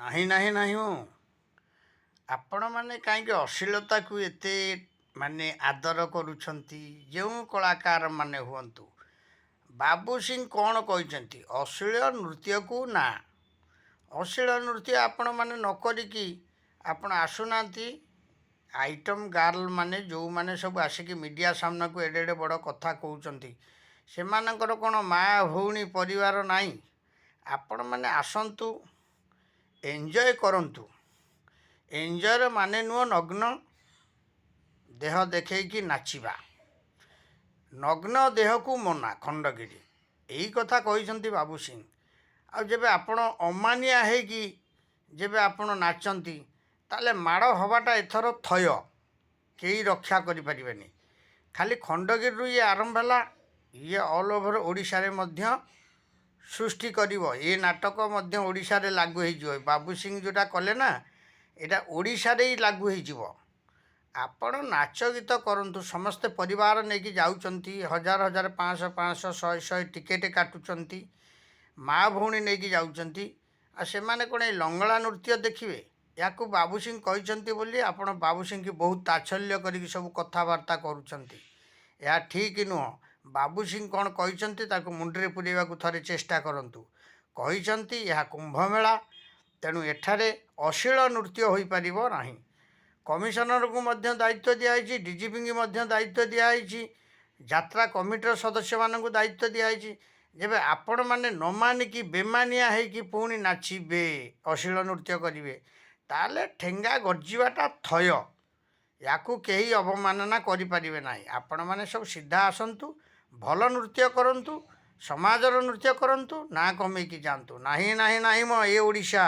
ନାହିଁ ନାହିଁ ନାହିଁ ମୁଁ ଆପଣମାନେ କାହିଁକି ଅଶ୍ଳୀଳତାକୁ ଏତେ ଆଦର କରୁଛନ୍ତି? ଯେଉଁ କଳାକାରମାନେ ହୁଅନ୍ତୁ, ବାବୁ ସିଂ କ'ଣ କହିଛନ୍ତି? ଅଶ୍ଳୀଳ ନୃତ୍ୟକୁ ନା, ଅଶ୍ଳୀଳ ନୃତ୍ୟ ଆପଣମାନେ ନ କରିକି ଆପଣ ଆସୁନାହାନ୍ତି। ଆଇଟମ୍ ଗାର୍ଲ ମାନେ ଯେଉଁମାନେ ସବୁ ଆସିକି ମିଡ଼ିଆ ସାମ୍ନାକୁ ଏଡ଼େ ଏଡ଼େ ବଡ଼ କଥା କହୁଛନ୍ତି, ସେମାନଙ୍କର କ'ଣ ମାଆ ଭଉଣୀ ପରିବାର ନାହିଁ? ଆପଣମାନେ ଆସନ୍ତୁ, ଏନ୍ଜୟ କରନ୍ତୁ। ଏନ୍ଜୟର ମାନେ ନୁହଁ ନଗ୍ନ ଦେହ ଦେଖେଇକି ନାଚିବା। ନଗ୍ନ ଦେହକୁ ମନା ଖଣ୍ଡଗିରି, ଏଇ କଥା କହିଛନ୍ତି ବାବୁ ସିଂ। ଆଉ ଯେବେ ଆପଣ ଅମାନିଆ ହେଇକି ଯେବେ ଆପଣ ନାଚନ୍ତି, ତାହେଲେ ମାଡ଼ ହେବାଟା ଏଥର ଥୟ, କେହି ରକ୍ଷା କରିପାରିବେନି। ଖାଲି ଖଣ୍ଡଗିରିରୁ ଇଏ ଆରମ୍ଭ ହେଲା, ଇଏ ଅଲ୍ ଓଭର୍ ଓଡ଼ିଶାରେ ମଧ୍ୟ ସୃଷ୍ଟି କରିବ। ଏ ନାଟକ ମଧ୍ୟ ଓଡ଼ିଶାରେ ଲାଗୁ ହେଇଯିବ। ବାବୁ ସିଂ ଯେଉଁଟା କଲେ ନା, ଏଇଟା ଓଡ଼ିଶାରେ ହିଁ ଲାଗୁ ହେଇଯିବ। ଆପଣ ନାଚ ଗୀତ କରନ୍ତୁ। ସମସ୍ତେ ପରିବାର ନେଇକି ଯାଉଛନ୍ତି, ହଜାର ହଜାର, 500 500, 100 ଟିକେଟ୍ କାଟୁଛନ୍ତି, ମା' ଭଉଣୀ ନେଇକି ଯାଉଛନ୍ତି। ଆଉ ସେମାନେ କ'ଣ ଏଇ ଲଙ୍ଗଳା ନୃତ୍ୟ ଦେଖିବେ? ୟାକୁ ବାବୁ ସିଂ କହିଛନ୍ତି ବୋଲି ଆପଣ ବାବୁ ସିଂକି ବହୁତ ତାଚ୍ଛଲ୍ୟ କରିକି ସବୁ କଥାବାର୍ତ୍ତା କରୁଛନ୍ତି। ଏହା ଠିକ୍ ନୁହଁ। ବାବୁ ସିଂ କ'ଣ କହିଛନ୍ତି ତାକୁ ମୁଣ୍ଡରେ ପୁରେଇବାକୁ ଥରେ ଚେଷ୍ଟା କରନ୍ତୁ। କହିଛନ୍ତି ଏହା କୁମ୍ଭମେଳା, ତେଣୁ ଏଠାରେ ଅଶ୍ଳୀଳ ନୃତ୍ୟ ହୋଇପାରିବ ନାହିଁ। କମିଶନରକୁ ମଧ୍ୟ ଦାୟିତ୍ୱ ଦିଆହେଇଛି, ଡିଜିପିଙ୍କୁ ମଧ୍ୟ ଦାୟିତ୍ୱ ଦିଆହେଇଛି, ଯାତ୍ରା କମିଟିର ସଦସ୍ୟମାନଙ୍କୁ ଦାୟିତ୍ୱ ଦିଆହେଇଛି। ଯେବେ ଆପଣମାନେ ନ ମାନିକି ବେମାନିଆ ହେଇକି ପୁଣି ନାଚିବେ, ଅଶ୍ଳୀଳ ନୃତ୍ୟ କରିବେ, ତାହେଲେ ଠେଙ୍ଗା ଗର୍ଜିବାଟା ଥୟ। ୟାକୁ କେହି ଅବମାନନା କରିପାରିବେ ନାହିଁ। ଆପଣମାନେ ସବୁ ସିଧା ଆସନ୍ତୁ, ଭଲ ନୃତ୍ୟ କରନ୍ତୁ, ସମାଜର ନୃତ୍ୟ କରନ୍ତୁ, ନାଁ କମେଇକି ଯାଆନ୍ତୁ। ନାହିଁ ନାହିଁ ନାହିଁ ମ ଏ ଓଡ଼ିଶା।